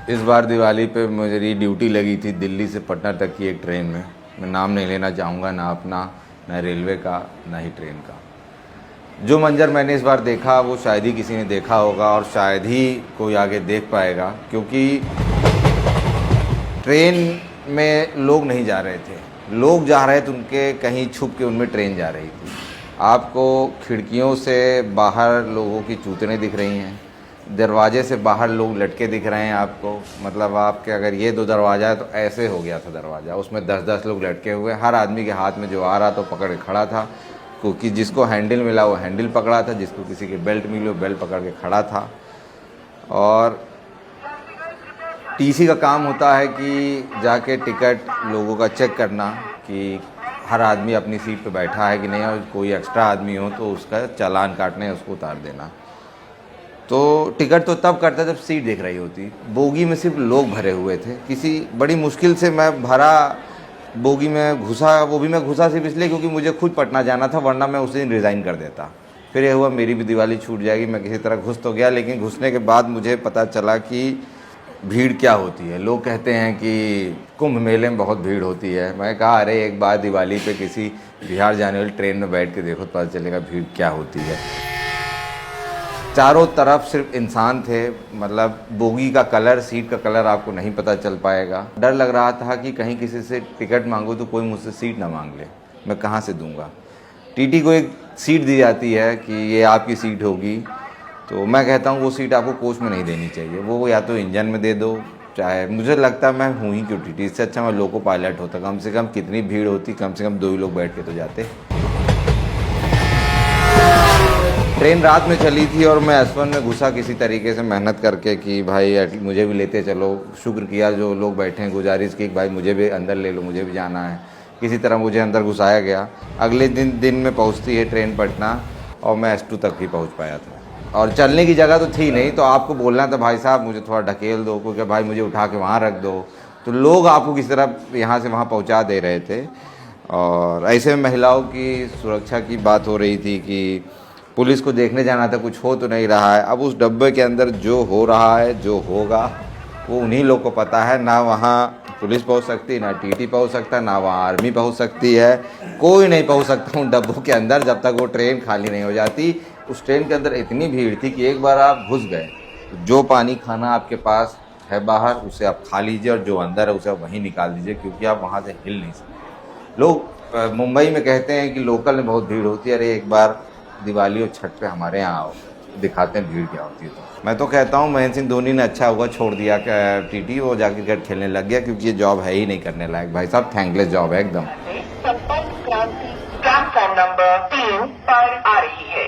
इस बार दिवाली पे मेरी ड्यूटी लगी थी दिल्ली से पटना तक की एक ट्रेन में। मैं नाम नहीं लेना चाहूँगा, ना अपना, ना रेलवे का, ना ही ट्रेन का। जो मंजर मैंने इस बार देखा वो शायद ही किसी ने देखा होगा और शायद ही कोई आगे देख पाएगा, क्योंकि ट्रेन में लोग नहीं जा रहे थे। लोग जा रहे थे उनके कहीं छुप के, उनमें ट्रेन जा रही थी। आपको खिड़कियों से बाहर लोगों की चूतने दिख रही हैं, दरवाजे से बाहर लोग लटके दिख रहे हैं आपको। मतलब आपके अगर ये 2 दरवाज़ा है तो ऐसे हो गया था दरवाज़ा, उसमें 10-10 लोग लटके हुए। हर आदमी के हाथ में जो आ रहा था पकड़ के खड़ा था, क्योंकि जिसको हैंडल मिला वो हैंडल पकड़ा था, जिसको किसी के बेल्ट मिली वो बेल्ट पकड़ के खड़ा था। और टीसी का काम होता है कि जाके टिकट लोगों का चेक करना कि हर आदमी अपनी सीट पे बैठा है कि नहीं, और कोई एक्स्ट्रा आदमी हो तो उसका चालान काटने या उसको उतार देना। तो टिकट तो तब करता जब सीट दिख रही होती। बोगी में सिर्फ लोग भरे हुए थे। किसी बड़ी मुश्किल से मैं भरा बोगी में घुसा, वो भी मैं घुसा सिर्फ इसलिए क्योंकि मुझे खुद पटना जाना था, वरना मैं उस दिन रिज़ाइन कर देता। फिर ये हुआ मेरी भी दिवाली छूट जाएगी। मैं किसी तरह घुस तो गया, लेकिन घुसने के बाद मुझे पता चला कि भीड़ क्या होती है। लोग कहते हैं कि कुंभ मेले में बहुत भीड़ होती है। मैं कहा अरे एक बार दिवाली पे किसी बिहार जाने वाली ट्रेन में बैठ के देखो तो पता चलेगा भीड़ क्या होती है। चारों तरफ सिर्फ इंसान थे। मतलब बोगी का कलर, सीट का कलर आपको नहीं पता चल पाएगा। डर लग रहा था कि कहीं किसी से टिकट मांगो तो कोई मुझसे सीट ना मांग ले, मैं कहाँ से दूंगा। टीटी को एक सीट दी जाती है कि ये आपकी सीट होगी, तो मैं कहता हूँ वो सीट आपको कोच में नहीं देनी चाहिए, वो या तो इंजन में दे दो। चाहे मुझे लगता है मैं हूँ ही क्यों टीटी, इससे अच्छा मैं लोको पायलट होता। कम से कम कितनी भीड़ होती, कम से कम 2 ही लोग बैठ के तो जाते। ट्रेन रात में चली थी और मैं S1 में घुसा किसी तरीके से मेहनत करके कि भाई मुझे भी लेते चलो। शुक्र किया जो लोग बैठे हैं, गुजारिश की भाई मुझे भी अंदर ले लो, मुझे भी जाना है। किसी तरह मुझे अंदर घुसाया गया। अगले दिन में पहुंचती है ट्रेन पटना, और मैं S2 तक ही पहुंच पाया था। और चलने की जगह तो थी नहीं, तो आपको बोलना था भाई साहब मुझे थोड़ा ढकेल दो, क्योंकि भाई मुझे उठा के वहाँ रख दो। तो लोग आपको किसी तरह यहाँ से वहाँ पहुँचा दे रहे थे। और ऐसे में महिलाओं की सुरक्षा की बात हो रही थी कि पुलिस को देखने जाना था, कुछ हो तो नहीं रहा है। अब उस डब्बे के अंदर जो हो रहा है, जो होगा, वो उन्हीं लोग को पता है। ना वहाँ पुलिस पहुँच सकती, ना टीटी पहुँच सकता, ना वहाँ आर्मी पहुँच सकती है। कोई नहीं पहुँच सकता उन डब्बों के अंदर जब तक वो ट्रेन खाली नहीं हो जाती। उस ट्रेन के अंदर इतनी भीड़ थी कि एक बार आप घुस गए तो जो पानी खाना आपके पास है बाहर, उसे आप खा लीजिए, और जो अंदर है उसे आप वहीं निकाल दीजिए, क्योंकि आप वहाँ से हिल नहीं सकते। लोग मुंबई में कहते हैं कि लोकल में बहुत भीड़ होती है। अरे एक बार दिवाली और छठ पे हमारे यहाँ आओ, दिखाते हैं भीड़ क्या होती है। तो मैं तो कहता हूँ महेंद्र सिंह धोनी ने अच्छा हुआ छोड़ दिया टीटी, वो जाके क्रिकेट खेलने लग गया, क्योंकि ये जॉब है ही नहीं करने लायक। भाई साहब थैंकलेस जॉब है एकदम। संपर्क क्रांति प्लेटफॉर्म नंबर 3 पर आ रही है।